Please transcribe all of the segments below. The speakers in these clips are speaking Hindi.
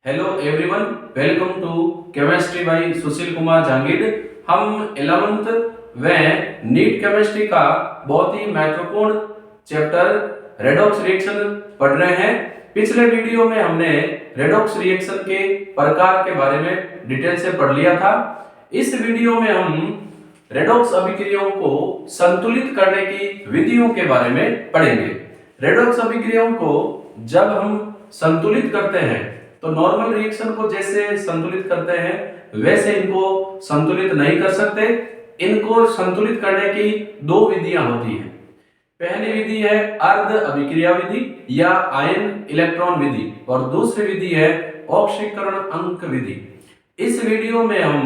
Hello everyone, welcome to chemistry by Sushil Kumar Jahangir. हम 11th व नीट केमिस्ट्री का बहुत ही महत्वपूर्ण चैप्टर रेडॉक्स रिएक्शन पढ़ रहे हैं। पिछले वीडियो में हमने रेडॉक्स रिएक्शन के प्रकार के बारे में डिटेल से पढ़ लिया था। इस वीडियो में हम रेडॉक्स अभिक्रियाओं को संतुलित करने की विधियों के बारे में पढ़ेंगे। रेडॉक्स अभिक्रियाओं को जब हम संतुलित करते हैं तो नॉर्मल रिएक्शन को जैसे संतुलित करते हैं वैसे इनको संतुलित नहीं कर सकते। इनको संतुलित करने की दो विधियां होती हैं। पहली विधि है अर्ध अभिक्रिया विधि या आयन इलेक्ट्रॉन विधि और दूसरी विधि है ऑक्सीकरण अंक विधि। इस वीडियो में हम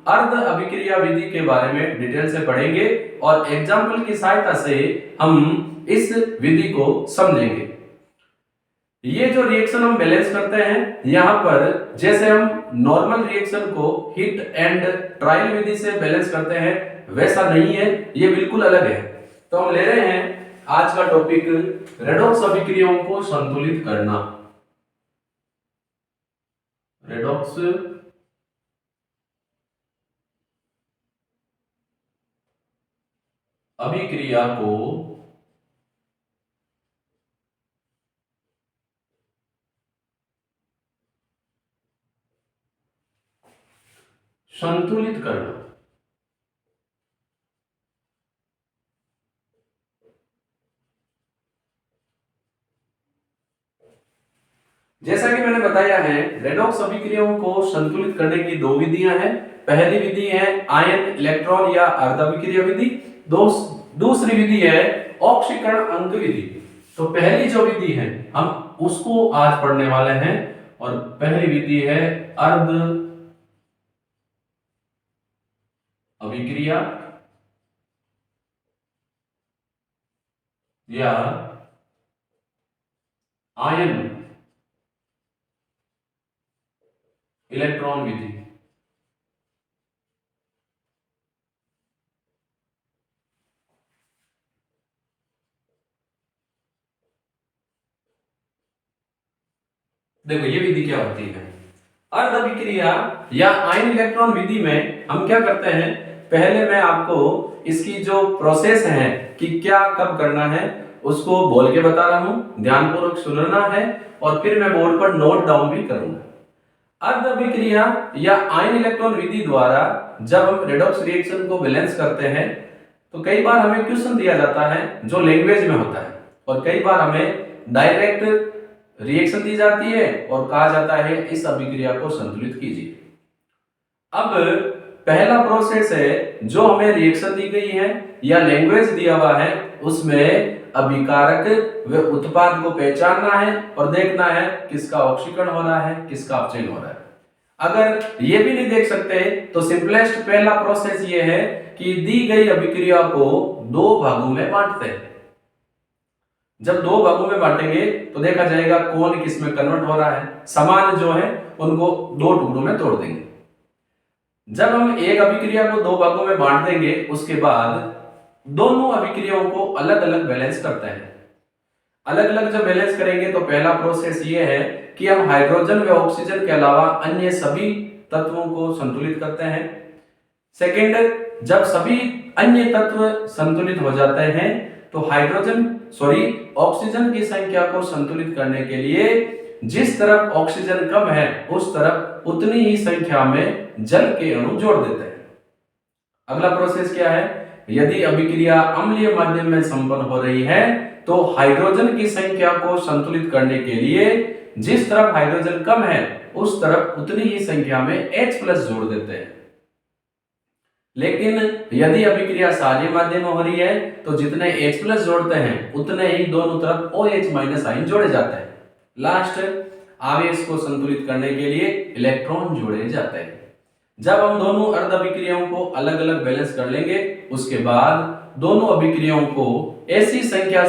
अर्ध अभिक्रिया विधि के बारे में डिटेल से पढ़ेंगे और एग्जाम्पल की सहायता से हम इस विधि को समझेंगे। ये जो रिएक्शन हम बैलेंस करते हैं, यहाँ पर जैसे हम नॉर्मल रिएक्शन को हिट एंड ट्रायल विधि से बैलेंस करते हैं वैसा नहीं है, ये बिल्कुल अलग है। तो हम ले रहे हैं आज का टॉपिक रेडॉक्स अभिक्रियाओं को संतुलित करना। रेडॉक्स अभिक्रिया को संतुलित करना। जैसा कि मैंने बताया है, रेडॉक्स अभिक्रियाओं को संतुलित करने की दो विधियां हैं। पहली विधि है आयन इलेक्ट्रॉन या अर्ध अभिक्रिया विधि, दूसरी विधि है ऑक्सीकरण अंक विधि। तो पहली जो विधि है हम उसको आज पढ़ने वाले हैं और पहली विधि है अर्ध अभिक्रिया या आयन इलेक्ट्रॉन विधि। देखो ये विधि क्या होती है। अर्ध अभिक्रिया या आयन इलेक्ट्रॉन विधि में हम क्या करते हैं, पहले मैं आपको इसकी जो प्रोसेस है कि क्या कब करना है उसको बोल के बता रहा हूं, ध्यानपूर्वक सुनना है और फिर मैं बोर्ड पर नोट डाउन भी करूंगा। अर्ध अभिक्रिया या आयन इलेक्ट्रॉन विधि द्वारा जब हम रेडॉक्स रिएक्शन को बैलेंस करते हैं तो कई बार हमें क्वेश्चन दिया जाता है जो लैंग्वेज में होता है और कई बार हमें डायरेक्ट रिएक्शन दी जाती है और कहा जाता है इस अभिक्रिया को संतुलित कीजिए। अब पहला प्रोसेस है जो हमें रिएक्शन दी गई है या लैंग्वेज दिया हुआ है उसमें अभिकारक व उत्पाद को पहचानना है और देखना है किसका ऑक्सीकरण हो रहा है किसका अपचयन हो रहा है। अगर ये भी नहीं देख सकते तो सिंपलेस्ट पहला प्रोसेस ये है कि दी गई अभिक्रिया को दो भागों में बांटते हैं। जब दो भागों में बांटेंगे तो देखा जाएगा कौन किस में कन्वर्ट हो रहा है, समान जो है उनको दो टुकड़ों में तोड़ देंगे। जब हम एक अभिक्रिया को दो भागों में बांट देंगे उसके बाद दोनों अभिक्रियाओं को अलग अलग बैलेंस करते हैं। अलग अलग जब बैलेंस करेंगे तो पहला प्रोसेस ये है कि हम हाइड्रोजन व ऑक्सीजन के अलावा अन्य सभी तत्वों को संतुलित करते हैं। सेकेंड, जब सभी अन्य तत्व संतुलित हो जाते हैं तो ऑक्सीजन की संख्या को संतुलित करने के लिए जिस तरफ ऑक्सीजन कम है उस तरफ उतनी ही संख्या में जल के अणु जोड़ देते हैं। अगला प्रोसेस क्या है, यदि अभिक्रिया अम्लीय माध्यम में संपन्न हो रही है तो हाइड्रोजन की संख्या को संतुलित करने के लिए जिस तरफ हाइड्रोजन कम है उस तरफ उतनी ही संख्या में H+ जोड़ देते हैं। लेकिन यदि अभिक्रिया क्षारीय माध्यम में हो रही है तो जितने H+ जोड़ते हैं उतने ही दोनों तरफ OH- आयन जोड़े जाते हैं। लास्ट, आवेश को संतुलित करने के लिए इलेक्ट्रॉन जोड़े जाते हैं। जब हम दोनों अर्ध अभिक्रियाओं को अलग अलग बैलेंस कर लेंगे उसके बाद दोनों अभिक्रियाओं को ऐसी संख्या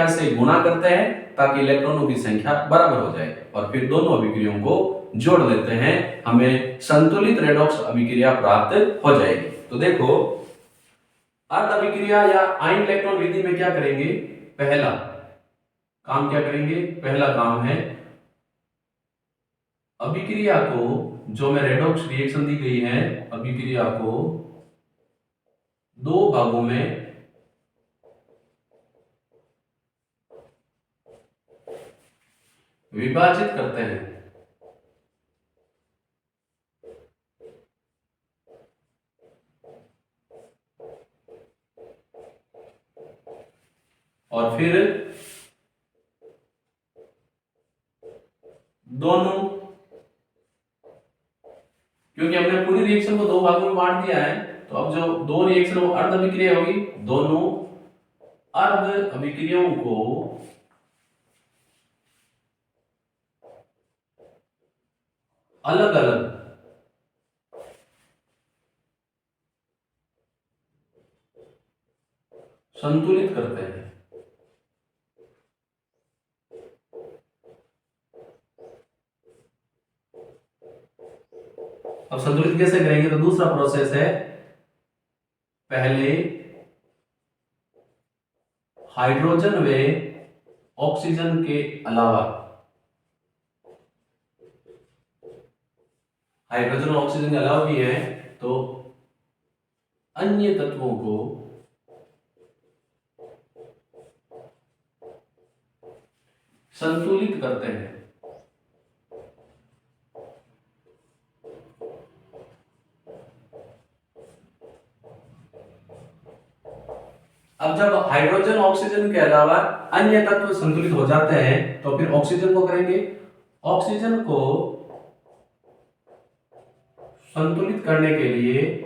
से गुणा करते हैं ताकि इलेक्ट्रॉनों की संख्या बराबर हो जाए और फिर दोनों अभिक्रियाओं को जोड़ देते हैं, हमें संतुलित रेडॉक्स अभिक्रिया प्राप्त हो जाएगी। तो देखो अर्ध अभिक्रिया या आयन इलेक्ट्रॉन विधि में क्या करेंगे, पहला काम क्या करेंगे? पहला काम है अभिक्रिया को, जो में रेडॉक्स रिएक्शन दी गई है, अभिक्रिया को दो भागों में विभाजित करते हैं। और फिर दोनों, क्योंकि हमने पूरी रिएक्शन को दो भागों में बांट दिया है, तो अब जो दो रिएक्शन वो अर्ध अभिक्रिया होगी, दोनों अर्ध अभिक्रियाओं को अलग अलग संतुलित करते हैं। अब संतुलित कैसे करेंगे? तो दूसरा प्रोसेस है, पहले हाइड्रोजन व ऑक्सीजन के अलावा, हाइड्रोजन और ऑक्सीजन के अलावा भी है, तो अन्य तत्वों को संतुलित करते हैं। अब जब हाइड्रोजन ऑक्सीजन के अलावा अन्य तत्व संतुलित हो जाते हैं, तो फिर ऑक्सीजन को करेंगे। ऑक्सीजन को संतुलित करने के लिए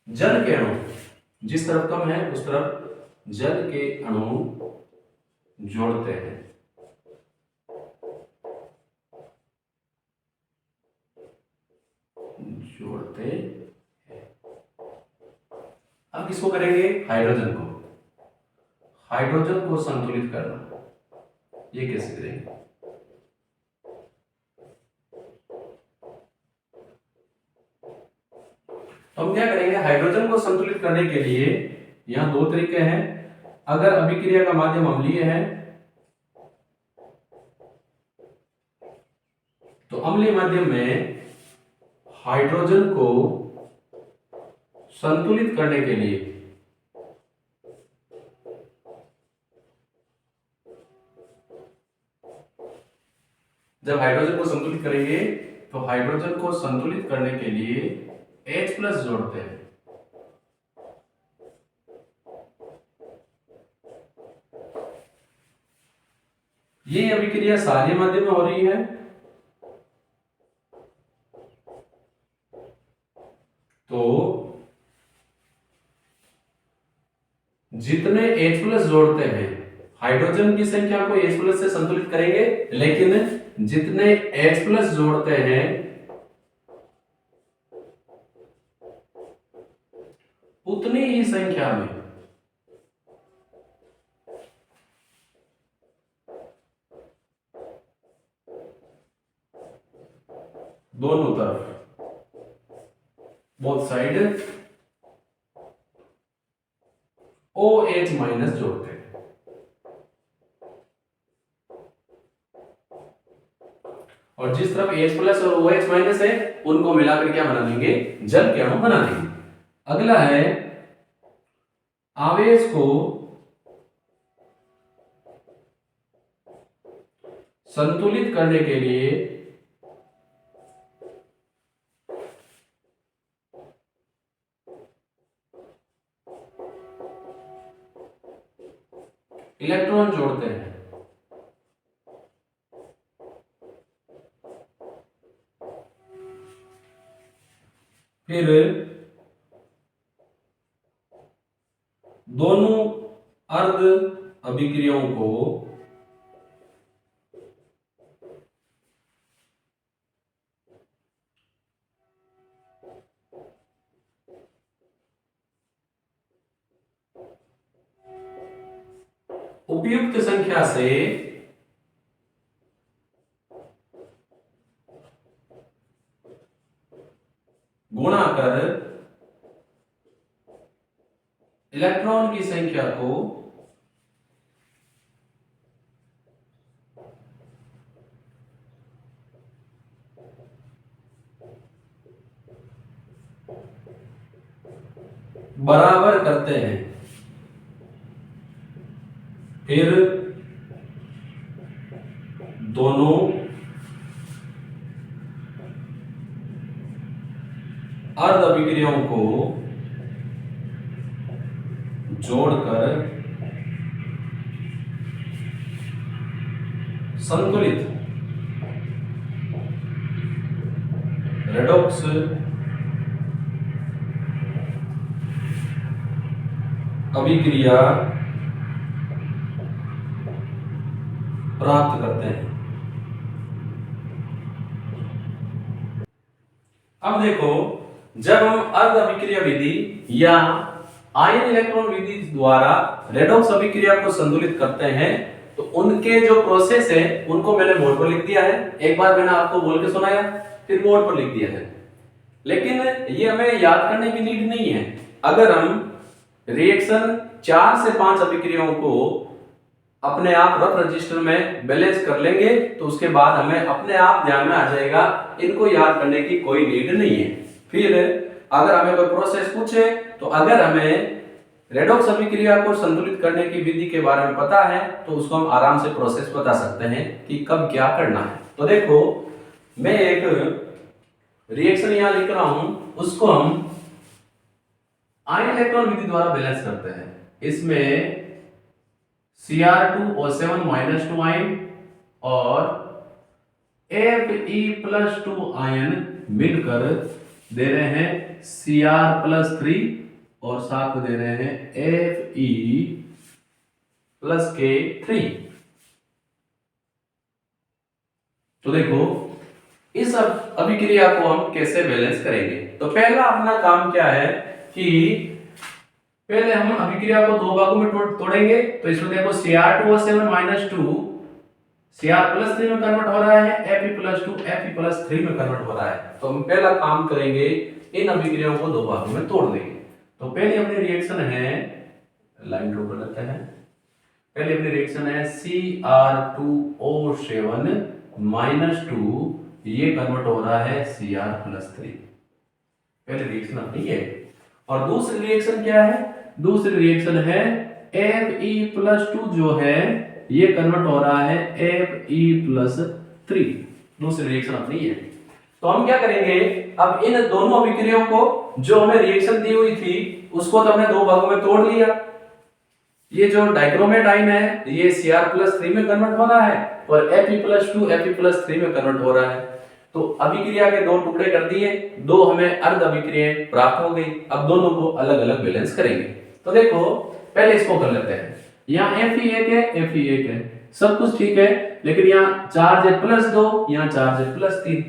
जल के अणु, जिस तरफ कम है उस तरफ जल के अणु जोड़ते हैं। अब किसको करेंगे? हाइड्रोजन को। हाइड्रोजन को संतुलित करना, ये कैसे करेंगे? तो हम क्या करेंगे? हाइड्रोजन को संतुलित करने के लिए यहां दो तरीके हैं। अगर अभिक्रिया का माध्यम अम्लीय है, तो अम्लीय माध्यम में हाइड्रोजन को संतुलित करने के लिए जब हाइड्रोजन को संतुलित करेंगे, तो हाइड्रोजन को संतुलित करने के लिए H+ जोड़ते हैं। ये अभिक्रिया सारे माध्यम में हो रही है, तो जितने H+ जोड़ते हैं, हाइड्रोजन की संख्या को H+ से संतुलित करेंगे, लेकिन जितने H+ जोड़ते हैं उतनी ही संख्या में दोनों तरफ, बोथ साइड, OH- जोड़ते हैं। और जिस तरफ H+ और OH- है, उनको मिलाकर क्या बना देंगे? जल के अणु बना देंगे। अगला है आवेश को संतुलित करने के लिए इलेक्ट्रॉन जोड़ते हैं। फिर दोनों अर्ध अभिक्रियाओं को उपयुक्त संख्या से गुणा कर इलेक्ट्रॉन की संख्या को बराबर करते हैं, फिर दोनों अर्ध अभिक्रियाओं को जोड़कर संतुलित रेडॉक्स अभिक्रिया प्राप्त करते हैं। अब देखो, जब हम अर्ध अभिक्रिया विधि या आयन इलेक्ट्रॉन विधि द्वारा रेडॉक्स अभिक्रिया को संतुलित करते हैं तो उनके जो प्रोसेस है उनको मैंने बोर्ड पर लिख दिया है। एक बार मैंने आपको बोल के सुनाया, फिर बोर्ड पर लिख दिया है, लेकिन ये हमें याद करने की नीड नहीं है। अगर हम रिएक्शन 4 से 5 अभिक्रियाओं को अपने आप रफ रजिस्टर में बैलेंस कर लेंगे तो उसके बाद हमें अपने आप ध्यान में आ जाएगा, इनको याद करने की कोई नीड नहीं है। फिर अगर हमें कोई प्रोसेस पूछे तो अगर हमें रेडॉक्स अभिक्रिया को संतुलित करने की विधि के बारे में पता है तो उसको हम आराम से प्रोसेस बता सकते हैं कि कब क्या करना है। तो देखो, मैं एक रिएक्शन यहां लिख रहा हूं, उसको हम आयन इलेक्ट्रॉन विधि द्वारा बैलेंस करते हैं। इसमें Cr2O7 आयन और Fe+2 आयन मिलकर दे रहे हैं Cr+3 और साथ में दे रहे हैं Fe+K3। तो देखो, इस अभिक्रिया को हम कैसे बैलेंस करेंगे। तो पहला अपना काम क्या है कि पहले हम अभिक्रिया को दो भागों में तोड़ेंगे। तो इसमें देखो Cr2O7 Cr+3 में कन्वर्ट हो रहा है, Fe+2 Fe+3 में कन्वर्ट हो रहा है। तो हम पहला काम करेंगे, इन अभिक्रियाओं को दो भागों में तोड़ देंगे। तो पहली अपनी रिएक्शन है, लाइन ड्रॉ कर लेते हैं। पहली अपनी रिएक्शन है Cr2O7 ये कन्वर्ट हो रहा है Cr+3। पहली रिएक्शन अपनी है। और दूसरी रिएक्शन क्या है? दूसरी रिएक्शन है Fe+2 जो है ये कन्वर्ट हो रहा है Fe+3। दूसरी रिएक्शन अपनी है। तो हम क्या करेंगे, अब इन दोनों अभिक्रियाओं को जो हमें रिएक्शन दी हुई थी उसको तो हमने दो भागों में तोड़ लिया। ये जो डाइक्रोमेट आयन है ये Cr+3 में कन्वर्ट हो रहा है और Fe+2 Fe+3 में कन्वर्ट हो रहा है। तो अभिक्रिया के दो टुकड़े कर दिए, दो हमें अर्ध अभिक्रियाएं प्राप्त हो गई। अब दोनों को अलग अलग बैलेंस करेंगे। तो देखो, पहले इसको कर लेते हैं। यहाँ Fe1 है, Fe1 है, सब कुछ ठीक है, लेकिन यहाँ चार्ज है +2, यहाँ चार्ज है +3।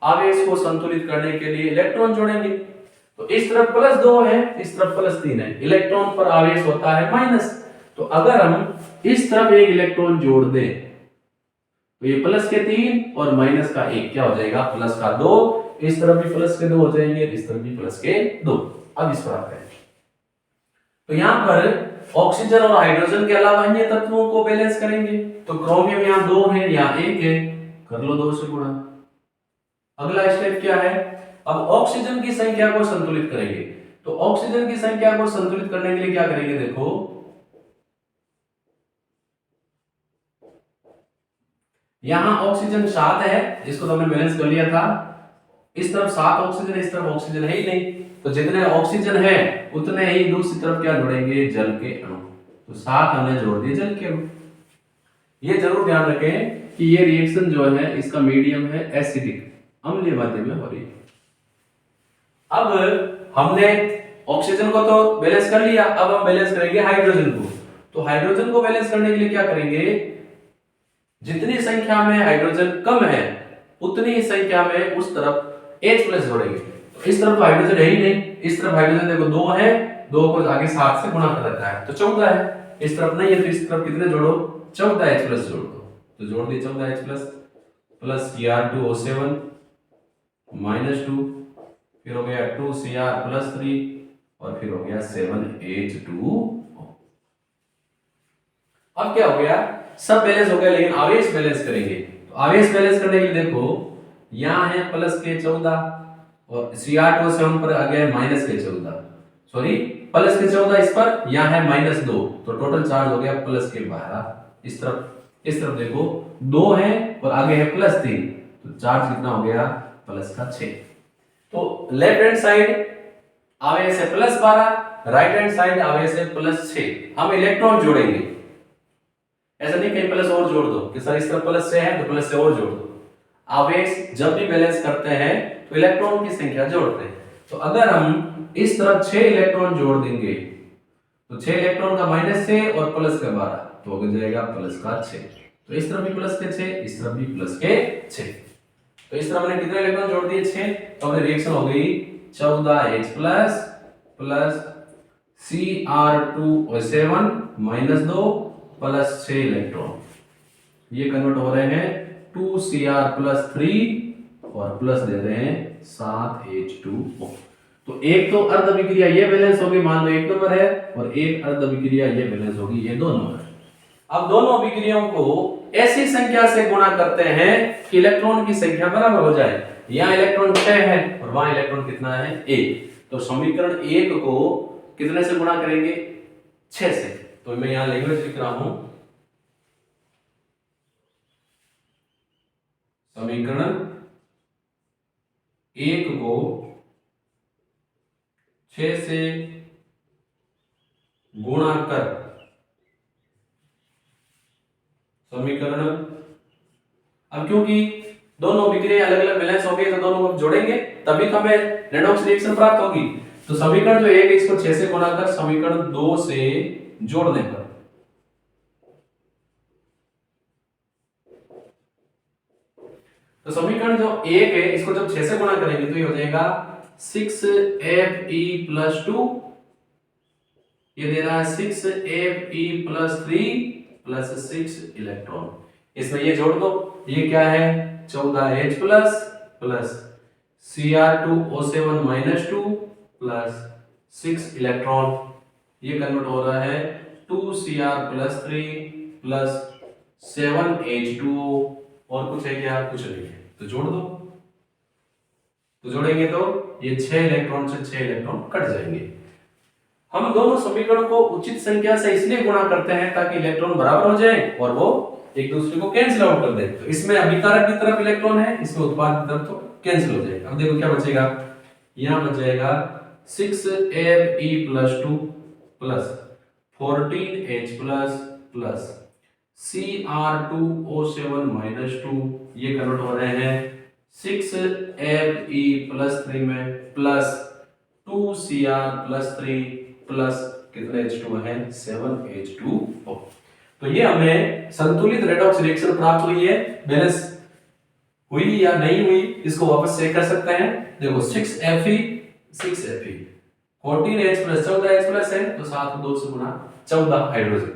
आवेश को संतुलित करने के लिए इलेक्ट्रॉन जोड़ेंगे। तो इस तरफ +2 है, इस तरफ +3 है, इलेक्ट्रॉन पर आवेश होता है माइनस। तो अगर हम इस तरफ एक इलेक्ट्रॉन जोड़ दें तो ये +3 और -1 क्या हो जाएगा, +2। इस तरफ भी +2 हो जाएंगे, इस तरफ भी +2। अब इस पर आते हैं। तो यहाँ पर ऑक्सीजन और हाइड्रोजन के अलावा अन्य तत्वों को बैलेंस करेंगे। तो क्रोमियम यहाँ 2 है, यहाँ 1 है, कर लो 2 से गुणा। अगला स्टेप क्या है, अब ऑक्सीजन की संख्या को संतुलित करेंगे। तो ऑक्सीजन की संख्या को संतुलित करने के लिए क्या करेंगे, देखो यहां ऑक्सीजन 7 है, इसको तो हमने बैलेंस कर लिया था। इस तरफ 7 ऑक्सीजन, इस तरफ ऑक्सीजन है ही नहीं, तो जितने ऑक्सीजन है उतने ही दूसरी तरफ क्या जुड़ेंगे, जल के अणु। तो 7 हमने जोड़ दिए जल के अणु। ये जरूर ध्यान रखें कि ये रिएक्शन जो है इसका मीडियम है एसिडिक, अम्लीय माध्यम में हो रही है। अब हमने ऑक्सीजन को तो बैलेंस कर लिया, अब हम बैलेंस करेंगे हाइड्रोजन को। तो हाइड्रोजन को बैलेंस करने के लिए क्या करेंगे, जितनी संख्या में हाइड्रोजन कम है उतनी ही संख्या में उस तरफ H+ जोड़ेंगे। तो इस तरफ हाइड्रोजन है ही नहीं, इस तरफ हाइड्रोजन देखो 2 है, 2 को आगे 7 से गुणा कर रखा है तो 14 है। इस तरफ नहीं है तो इस तरफ कितने जोड़ो, 14H+ जोड़ दो। तो जोड़ दिए 14H+ प्लस Cr2O7 -2, फिर हो गया 2Cr+3 और फिर हो गया 7H2O। अब क्या हो गया, सब बैलेंस हो गया, लेकिन आवेश बैलेंस करेंगे। तो आवेश बैलेंस करने के लिए देखो, यहां है प्लस के 14 और Cr2 से हम पर आ गया माइनस के 14, सॉरी प्लस के 14, इस पर यहां है -2, तो टोटल चार्ज हो गया प्लस के 12। इस तरफ देखो 2 है और आगे है +3, तो चार्ज कितना हो गया प्लस का 6। तो लेफ्ट हैंड साइड आवेश है +12, राइट हैंड साइड आवेश है +6। हम इलेक्ट्रॉन जोड़ेंगे, ऐसा नहीं कहीं प्लस और जोड़ दो कि सर इस तरफ +6 है तो प्लस से और जोड़ दो। आवेश जब भी बैलेंस करते हैं तो इलेक्ट्रॉन की संख्या जोड़ते हैं। तो अगर हम इस तरफ 6 इलेक्ट्रॉन जोड़ देंगे तो 6 इलेक्ट्रॉन का -6 और प्लस का 12, तो हो जाएगा प्लस का 6। तो इस तरफ भी प्लस के 6, इस तरफ भी प्लस के 6। तो इस तरफ हमने कितने इलेक्ट्रॉन जोड़ दिए 6, तो हमारी रिएक्शन हो गई 14H plus Cr2O7 -2 plus 6 electron, ये कन्वर्ट हो रहे हैं 2Cr+3 और प्लस दे रहे हैं 7H2O। तो एक तो अर्ध अभिक्रिया ये बैलेंस होगी, मान लो 1 नंबर है, और एक अर्ध अभिक्रिया ये बैलेंस होगी, ये 2 नंबर है। अब दोनों अभिक्रियाओं को ऐसी संख्या से गुणा करते हैं कि इलेक्ट्रॉन की संख्या बराबर हो जाए। यहाँ इलेक्ट्रॉन 6 है और वहां इलेक्ट्रॉन कितना है 1, तो समीकरण 1 को कितने से गुणा करेंगे 6 से। तो मैं यहाँ लैंग्वेज लिख रहा हूं, समीकरण 1 को 6 से गुणा कर समीकरण, अब क्योंकि दोनों अभिक्रिया अलग अलग बैलेंस हो गई तो दोनों को जोड़ेंगे तभी तो हमें रेडॉक्स रिएक्शन प्राप्त होगी। तो समीकरण जो 1 इसको 6 से गुणा कर समीकरण 2 से जोड़ने पर, तो समीकरण जो 1 है इसको जब 6 से गुणा करेंगे तो ये हो जाएगा 6Fe+2, ये दे रहा है 6Fe+3 प्लस 6 इलेक्ट्रॉन। इसमें ये जोड़ दो, ये क्या है 14H plus Cr2O7 -2 plus 6 electron, ये कन्वर्ट हो रहा है 2Cr+3 प्लस 7H2O, और कुछ है क्या, कुछ नहीं है, तो जोड़ दो। तो जोड़ेंगे तो ये 6 इलेक्ट्रॉन से 6 इलेक्ट्रॉन कट जाएंगे। हम दोनों समीकरण को उचित संख्या से इसलिए गुणा करते हैं ताकि इलेक्ट्रॉन बराबर हो जाए और वो एक दूसरे को कैंसिल आउट कर दे। तो इसमें अभिकारक की तरफ इलेक्ट्रॉन है, इसमें उत्पाद की तरफ तो कैंसिल हो जाएगा। अब देखो क्या बचेगा, यहां बच जाएगा 6Fe+2 plus 14H plus Cr2O7 -2, ये कन्वर्ट हो रहे हैं 6Fe+3 में प्लस 2Cr+3 प्लस कितने H2 है 7H2O। तो ये हमें संतुलित रेडॉक्स रिएक्शन प्राप्त हुई है। बैलेंस हुई या नहीं हुई इसको वापस चेक कर सकते हैं। देखो 6Fe 14H plus 14H plus है तो 7 को 2 से गुणा 14 हाइड्रोजन।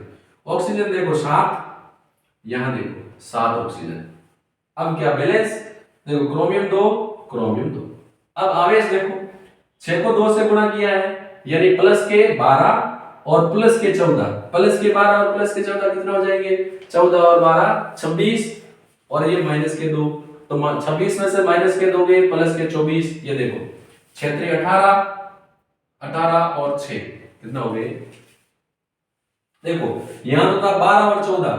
ऑक्सीजन देखो 7, यहां देखो 7 ऑक्सीजन। अब क्या बैलेंस, देखो क्रोमियम 2। अब आवेश देखो 6 को 2 से गुणा किया है यानी प्लस के 12 और प्लस के 14, प्लस के 12 और प्लस के 14 कितना हो जाएंगे 14 और 12 26, और ये माइनस के 2, तो 26 में से माइनस के 2 गए प्लस के 24, ये देखो 6 18 और 6 कितना हो गए, देखो यहां तो था 12 और 14,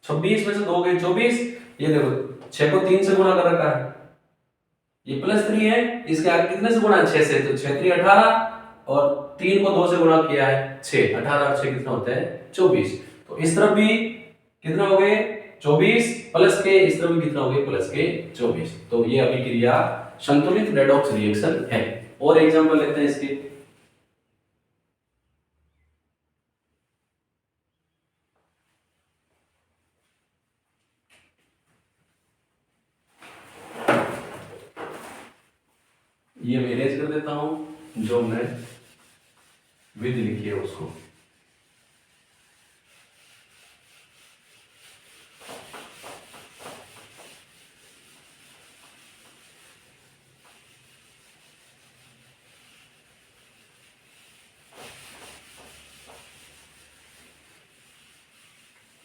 26 में से 2 गए 24, ये देखो 6 को 3 से गुणा कर रखा है, ये +3 है, इसके आगे कितने से गुणा है 6 से, तो 6 3 18 और 3 को 2 से गुणा किया है 6, 18 और 6 कितना होता है 24। तो इस तरफ भी कितना हो गए 24 प्लस के, इस तरफ भी कितना हो गए प्लस के 24। तो ये अभिक्रिया संतुलित रेडॉक्स रिएक्शन है। और एग्जांपल लेते हैं इसके, ये मैं इरेज कर देता हूं, जो मैं विधि लिखी है उसको।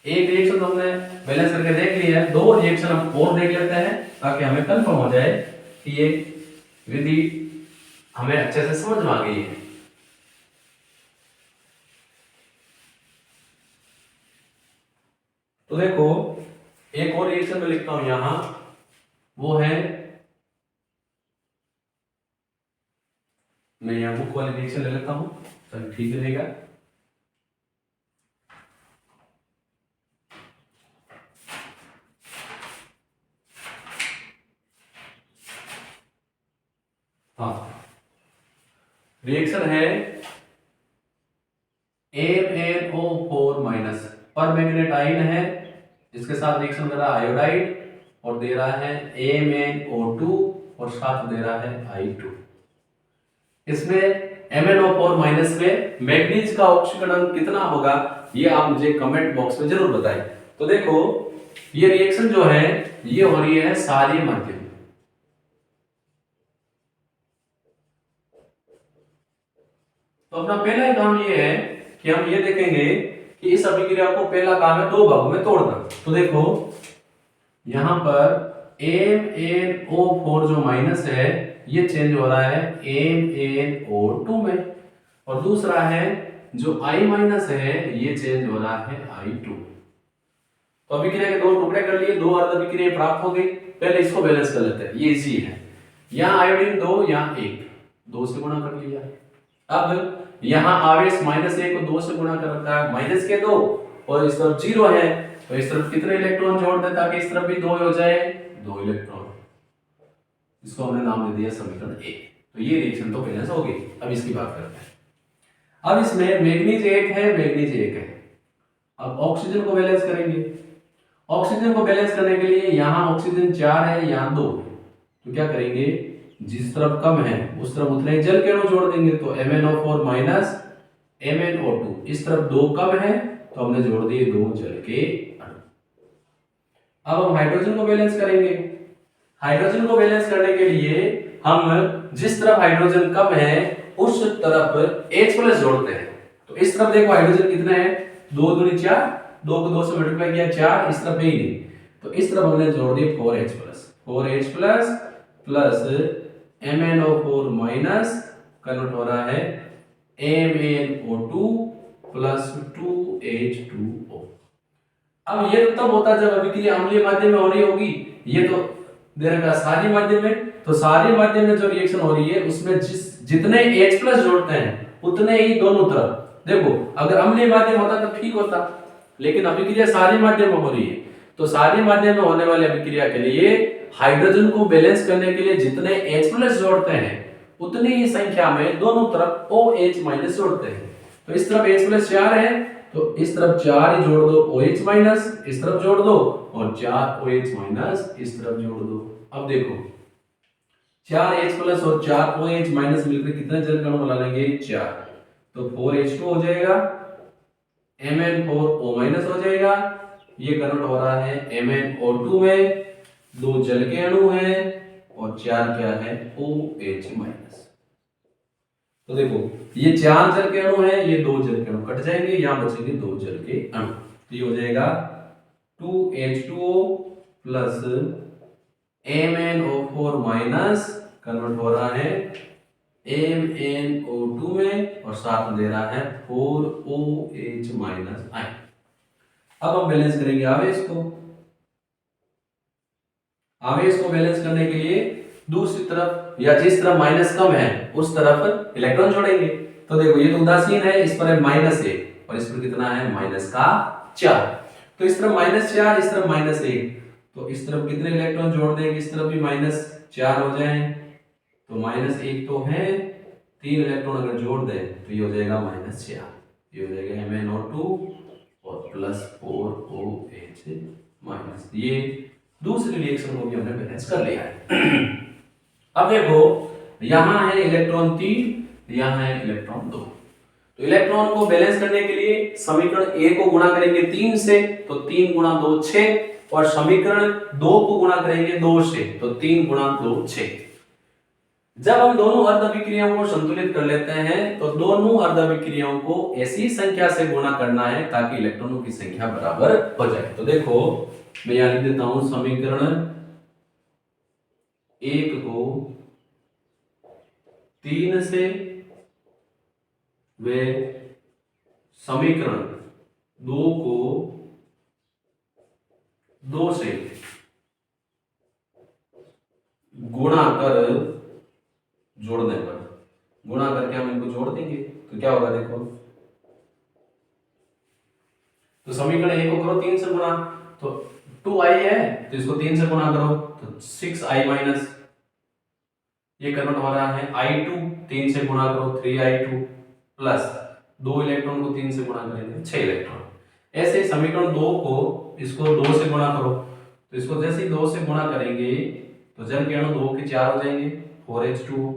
एक रिएक्शन तो हमने बैलेंस करके देख लिया है, दो रिएक्शन हम और देख लेते हैं ताकि हमें कंफर्म हो जाए कि ये विधि हमें अच्छे से समझ में आ गई है। तो देखो एक और रिएक्शन में लिखता हूं यहां, वो है, मैं यहां बुक वाली रिएक्शन ले लेता हूं, चल ठीक रहेगा। हाँ, रिएक्शन है MnO4 माइनस, पर मैग्नेट आयन है, इसके साथ रिएक्शन कर रहा है आयोडाइड और दे रहा है MnO2 और साथ दे रहा है I2। इसमें MnO4 माइनस में मैग्नीज का ऑक्सीकरण कितना होगा ये आप मुझे कमेंट बॉक्स में जरूर बताएं। तो देखो ये रिएक्शन जो है ये हो रही है क्षारीय माध्यम में। तो अपना पहला ही काम ये है कि हम ये देखेंगे कि इस अभिक्रिया को पहला काम है दो भागों में तोड़ना। तो देखो यहां पर MnO4 जो माइनस है ये चेंज हो रहा है MnO2 में, और दूसरा है जो I माइनस है ये चेंज हो रहा है I2। तो अभिक्रिया के दो टुकड़े कर लिए, दो अर्ध अभिक्रिया प्राप्त हो गई। पहले इसको बैलेंस कर लेते हैं, ये इजी है। यहाँ आयोडीन 2, यहाँ 1, 2 से गुणा कर लिया। अब यहाँ आवेश -1 को 2 से गुणा कर रखा है, माइनस के 2 और इस तरफ 0 है, तो इस तरफ कितने इलेक्ट्रॉन जोड़ दें ताकि इस तरफ भी 2 हो जाए, 2 इलेक्ट्रॉन। इसको हमने नाम दे दिया समीकरण A। तो ये रिएक्शन तो बैलेंस हो गई। अब इसकी बात करते हैं। अब इसमें मैग्नीज 1 है, मैग्नीज 1 है। अब ऑक्सीजन को बैलेंस करेंगे। ऑक्सीजन को बैलेंस करने के लिए यहाँ ऑक्सीजन 4 है, यहाँ 2 है, तो क्या करेंगे, जिस तरफ कम है उस तरफ उतने जल के अणु जोड़ देंगे। तो MnO4 माइनस MnO2, इस तरफ 2 कम है तो हमने जोड़ दिए 2 जल के अणु। अब हम हाइड्रोजन को बैलेंस करेंगे। हाइड्रोजन को बैलेंस करने के लिए हम जिस तरफ हाइड्रोजन कम है उस तरफ H+ जोड़ते हैं। तो इस तरफ देखो हाइड्रोजन कितने हैं, 2 दूनी 4, 2 को 2 से मल्टीप्लाई किया 4, इस तरफ ही नहीं, तो इस तरफ हमने जोड़ दिए 4H+ plus MnO4 minus convert हो रहा है MnO2 प्लस 2H2O। अब ये तब होता है जब अभिक्रिया अम्लीय माध्यम में हो रही होगी, ये तो दे रखा क्षारीय माध्यम में। तो क्षारीय माध्यम में जो रिएक्शन हो रही है उसमें जितने H+ जोड़ते हैं उतने ही दोनों तरफ। देखो अगर अम्लीय माध्यम होता तो ठीक होता, लेकिन अभिक्रिया क्षारीय माध्यम में हो रही है, तो क्षारीय माध्यम में होने वाली अभिक्रिया के लिए हाइड्रोजन को बैलेंस करने के लिए जितने H+ जोड़ते हैं उतनी ही संख्या में दोनों तरफ OH- जोड़ते हैं। तो इस तरफ H+ 4 है तो इस तरफ 4 ही जोड़ दो OH-, इस तरफ जोड़ दो और 4 OH- इस तरफ जोड़ दो। अब देखो 4 H+ और 4 OH- मिलकर कितने जल के अणु बना लेंगे, 4, तो 4H2 हो जाएगा, Mn4O- हो जाएगा, ये कन्वर्ट हो रहा है MnO2 में, 2 जल के अणु हैं और 4 क्या है OH-। तो देखो ये 4 जल के अणु हैं, ये 2 जल के अणु कट जाएंगे, यहां बचेंगे 2 जल के अणु। तो ये हो जाएगा 2H2O प्लस MnO4- कन्वर्ट हो रहा है MnO2 में और साथ में दे रहा है 4OH- आयन। अब हम बैलेंस करेंगे आवेश को। आवेश को बैलेंस करने के लिए दूसरी तरफ या जिस तरफ माइनस कम है उस तरफ इलेक्ट्रॉन जोड़ेंगे। तो देखो ये तो उदासीन है, इस पर है -1 और इस पर कितना है -4, तो इस तरफ -4, इस तरफ -1, तो इस तरफ कितने इलेक्ट्रॉन जोड़ देंगे, इस तरफ भी -4 हो जाए, तो -1 तो है, 3 इलेक्ट्रॉन अगर जोड़ दें तो ये हो जाएगा -4, ये हो जाएगा MnO2 और प्लस 4OH-। ये दूसरी रिएक्शन को भी हमने बैलेंस कर लिया है। अब देखो यहां है इलेक्ट्रॉन 3, यहां है इलेक्ट्रॉन 2। तो इलेक्ट्रॉन को बैलेंस करने के लिए समीकरण A को गुणा करेंगे 3 से, तो 3 गुणा 2 6, और समीकरण 2 को गुणा करेंगे 2 से, तो 3 गुणा 2 6। जब हम दोनों अर्धविक्रियाओं को संतुलित कर लेते हैं तो दोनों अर्धविक्रियाओं को ऐसी संख्या से गुणा करना है ताकि इलेक्ट्रॉनों की संख्या बराबर हो जाए। तो देखो मैं यहां लिख देता हूं, समीकरण 1 को 3 से वे समीकरण 2 को 2 से गुणा कर जोड़ने पर, गुणा करके हम इनको जोड़ देंगे तो क्या होगा देखो। तो समीकरण 1 को करो 3 से गुणा, तो 2i है तो इसको 3 से गुणा करो तो 6i माइनस, ये कन्वर्ट हो रहा है i2, 3 से गुणा करो 3i2 प्लस 2 इलेक्ट्रॉन को 3 से गुणा करेंगे 6 इलेक्ट्रॉन। ऐसे ही समीकरण 2 को इसको 2 से गुणा करो, तो इसको जैसे ही 2 से गुणा करेंगे तो जल के अणु 2 के 4 हो जाएंगे 4h2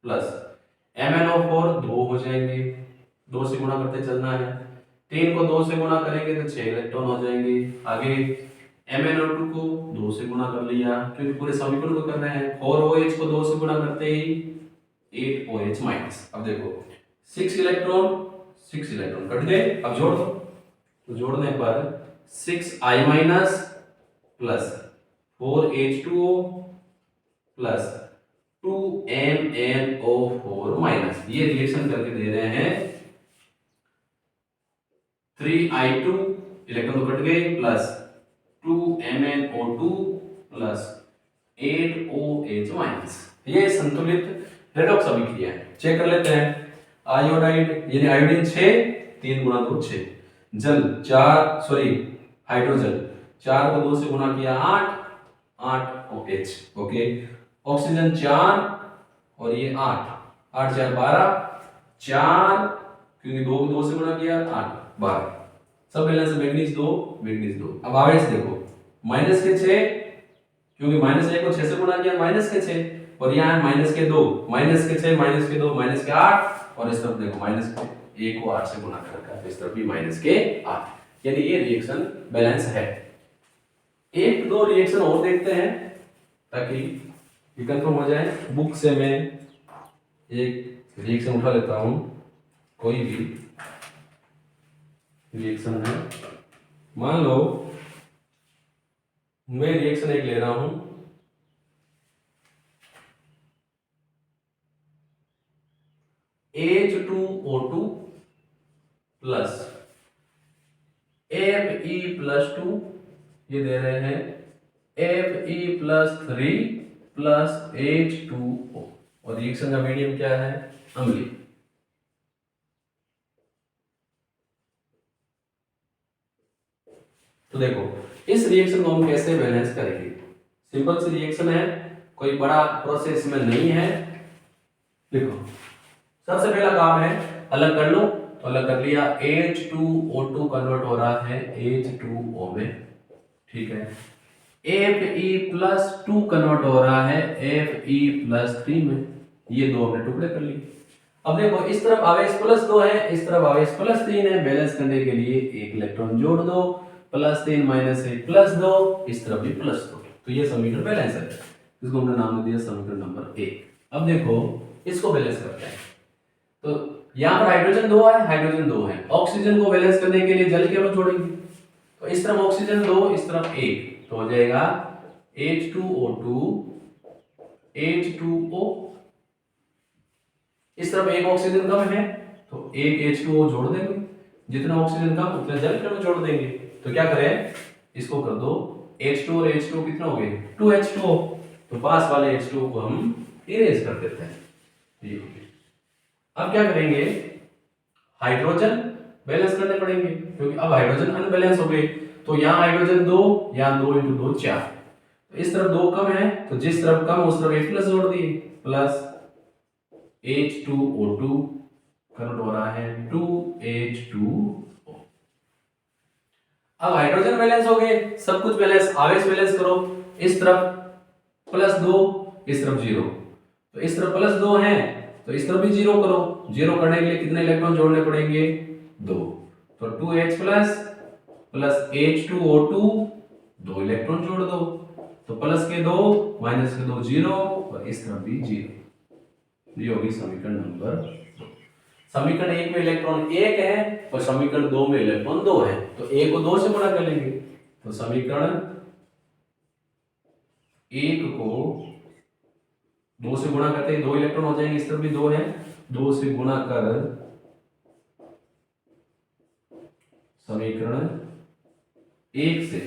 प्लस MnO4 2 हो जाएंगे, 2 से गुणा करते चलना है। 3 को 2 से गुणा करेंगे तो 6 इलेक्ट्रॉन हो जाएंगे। आगे MnO2 को 2 से गुणा कर लिया क्योंकि पूरे समीकरण को कर रहे हैं। 4OH को 2 से गुणा करते ही 8OH माइनस। अब देखो 6 इलेक्ट्रॉन कट गए, अब जोड़ दो, तो जोड़ने पर 6i minus plus 4H2O plus 2MnO4 minus, ये रिएक्शन करके दे रहे हैं 3i2 इलेक्ट्रॉन तो कट गए plus 2MnO2 plus 8OH minus. ये संतुलित रेडॉक्स अभिक्रिया है। चेक कर लेते हैं। आयोडाइड यानी आयोडीन 6, 3 गुणा 2 6, जल 4 सॉरी हाइड्रोजन 4 को 2 से गुणा किया 8 OH, ओके। ऑक्सीजन 4 और ये 8 4 12, 4 क्योंकि 2 को 2 से गुणा किया 8 12, सब बैलेंस। मैग्नीज 2। अब आवेश देखो माइनस के 6 क्योंकि माइनस 1 को 6 से गुणा किया माइनस के 6, और यहाँ है माइनस के 2, माइनस के 6 माइनस के 2 माइनस के 8, और इस तरफ देखो माइनस के 1 को 8 से गुणा कर रखा है, इस तरफ भी माइनस के 8, यानी ये रिएक्शन बैलेंस है। एक दो रिएक्शन और देखते हैं ताकि ये कंफर्म हो जाए। बुक से मैं एक रिएक्शन उठा लेता हूं, कोई भी रिएक्शन है। मान लो मैं रिएक्शन एक ले रहा हूं, H2O2 प्लस Fe+2, ये दे रहे हैं Fe+3 प्लस H2O, और रिएक्शन का मीडियम क्या है, अम्लीय। तो देखो इस रिएक्शन को हम कैसे बैलेंस करेंगे। सिंपल सी रिएक्शन है, कोई बड़ा प्रोसेस में नहीं है। देखो सबसे पहला काम है अलग कर लो, तो अलग कर लिया। H2O2 कन्वर्ट हो रहा है H2O में, ठीक है। Fe+2 कन्वर्ट हो रहा है Fe+3 में, ये दो हमने टुकड़े कर लिए। अब देखो इस तरफ आवेश +2 है, इस तरफ आवेश +3 है। बैलेंस करने के लिए एक इलेक्ट्रॉन जोड़ दो, +3 - 1 +2, इस तरफ भी +2, तो ये समीकरण बैलेंस है। इसको हमने नाम दिया समीकरण नंबर 1। अब देखो इसको बैलेंस करते हैं। तो यहाँ पर हाइड्रोजन 2 है, हाइड्रोजन 2 है। ऑक्सीजन को बैलेंस करने के लिए जल के अणु जोड़ेंगे, तो इस तरफ ऑक्सीजन 2, इस तरफ 1, तो हो जाएगा H2O2 H2O। इस तरफ एक ऑक्सीजन कम है तो एक H2O जोड़ देंगे, जितना ऑक्सीजन कम उतना जल के अणु जोड़ देंगे। तो क्या करें, इसको कर दो H2 और H2 कितना हो गए 2H2O, तो पास वाले H2O को हम इरेज कर देते हैं, ये हो गया। अब क्या करेंगे, हाइड्रोजन बैलेंस करने पड़ेंगे क्योंकि अब हाइड्रोजन अनबैलेंस हो गए। तो यहाँ हाइड्रोजन 2, यहाँ 2 × 2 4, तो इस तरफ 2 कम है तो जिस तरफ कम उस तरफ H+ जोड़ दिए, प्लस H2O2 कन्वर्ट हो रहा है 2H2O। अब हाइड्रोजन बैलेंस हो गए, सब कुछ बैलेंस। आवेश बैलेंस करो, इस तरफ +2, इस तरफ 0, तो इस तरफ +2 है तो इस तरफ भी 0 करो। 0 करने के लिए कितने इलेक्ट्रॉन जोड़ने पड़ेंगे 2, तो 2H+ प्लस H2O2 2 इलेक्ट्रॉन जोड़ दो, तो प्लस के 2 माइनस के 2 0, और इस तरफ भी 0। ये होगी समीकरण नंबर 2। समीकरण 1 में इलेक्ट्रॉन 1 है और समीकरण 2 में इलेक्ट्रॉन 2 है, तो 1 को 2 से गुणा कर लेंगे, तो समीकरण 1 को 2 से गुणा करते ही 2 इलेक्ट्रॉन हो जाएंगे, इस तरफ भी 2 है, 2 से गुणा कर समीकरण 1 से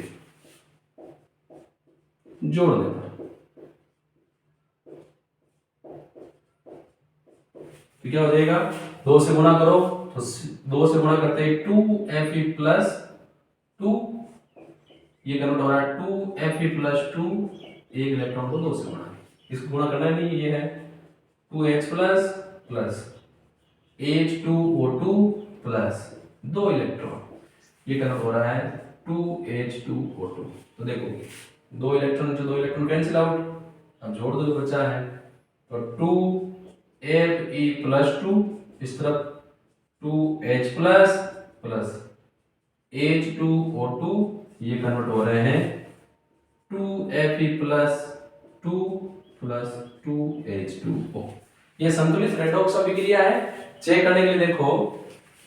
जोड़ देना, तो क्या हो जाएगा, 2 से गुणा करो तो 2 से गुणा करते ही 2Fe प्लस 2, ये कन्वर्ट हो रहा है 2Fe प्लस 2, एक इलेक्ट्रॉन को 2 से गुणा, इसको गुणा करना नहीं, ये है 2H plus plus H2O2 plus 2 electron, ये कन्वर्ट हो रहा है 2H2O2। तो देखो 2 इलेक्ट्रॉन जो 2 इलेक्ट्रॉन कैंसिल आउट, अब जोड़ दो, बचा है तो 2Fe प्लस 2, इस तरफ 2H प्लस प्लस H2O2, ये कन्वर्ट हो रहे हैं 2Fe प्लस 2 प्लस 2H2O। ये संतुलित रेडॉक्स अभिक्रिया है। चेक करने के लिए देखो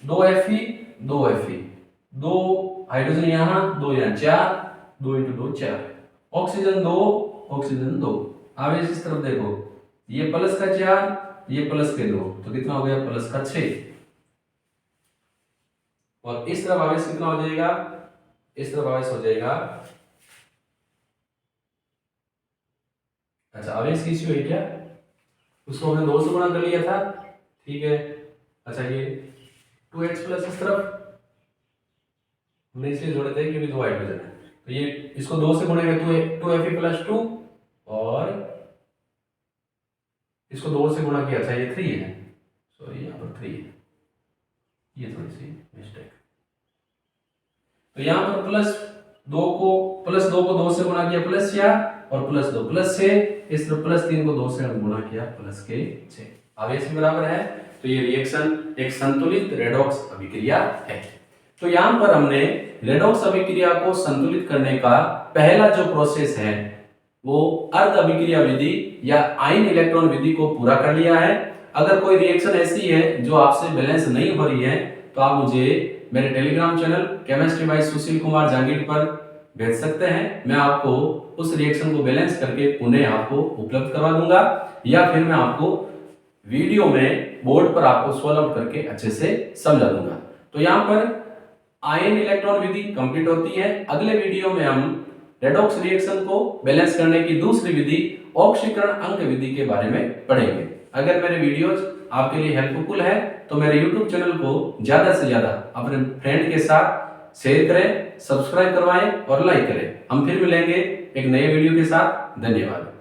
2Fe 2Fe, 2 हाइड्रोजन यहाँ 2 यहाँ, 4, 2 × 2 4, ऑक्सीजन 2 ऑक्सीजन 2, आवेश इस तरफ देखो, ये प्लस का 4, ये प्लस के 2, तो कितना हो गया, प्लस का 6, और इस तरफ आवेश कितना हो जाएगा, इस तरफ आवेश हो जाएगा, अच्छा आवेश की इश्यू है क्या, उसको हमने 2 से गुणा कर लिया था, ठीक है। अच्छा ये 2H प्लस इस तरफ हमने इसलिए जोड़े थे क्योंकि 2 हाइड्रोजन है, तो ये इसको 2 से गुणेंगे 2Fe प्लस 2, और इसको 2 से गुणा किया, अच्छा ये 3 है, सॉरी यहाँ पर 3 है, ये थोड़ी सी मिस्टेक, तो यहाँ पर प्लस 2 को 2 से गुणा किया प्लस 4, और प्लस 2 प्लस 6, इस तरफ प्लस 3 को 2 से गुणा किया प्लस के 6, आवेश भी बराबर है, तो ये रिएक्शन एक संतुलित रेडॉक्स अभिक्रिया है। तो यहाँ पर हमने रेडॉक्स अभिक्रिया को संतुलित करने का पहला जो प्रोसेस है वो अर्ध अभिक्रिया विधि या आयन इलेक्ट्रॉन विधि को पूरा कर लिया है। अगर कोई रिएक्शन ऐसी है जो आपसे बैलेंस नहीं हो रही है तो आप मुझे मेरे Telegram channel chemistry by Sushil Kumar Jahangir पर भेज सकते हैं, मैं आपको उस रिएक्शन को बैलेंस करके पुनः आपको उपलब्ध करवा दूंगा, या फिर मैं आपको वीडियो में बोर्ड पर आपको सॉल्व आउट करके अच्छे से समझा दूंगा। तो यहाँ पर आयन इलेक्ट्रॉन विधि कंप्लीट होती है। अगले वीडियो में हम रेडॉक्स रिएक्शन को बैलेंस करने की दूसरी विधि ऑक्सीकरण अंक विधि के बारे में पढ़ेंगे। अगर मेरे वीडियोज आपके लिए हेल्पफुल है तो मेरे YouTube चैनल को ज्यादा से ज्यादा अपने फ्रेंड के साथ शेयर करें, सब्सक्राइब करवाएं और लाइक करें। हम फिर मिलेंगे एक नए वीडियो के साथ। धन्यवाद।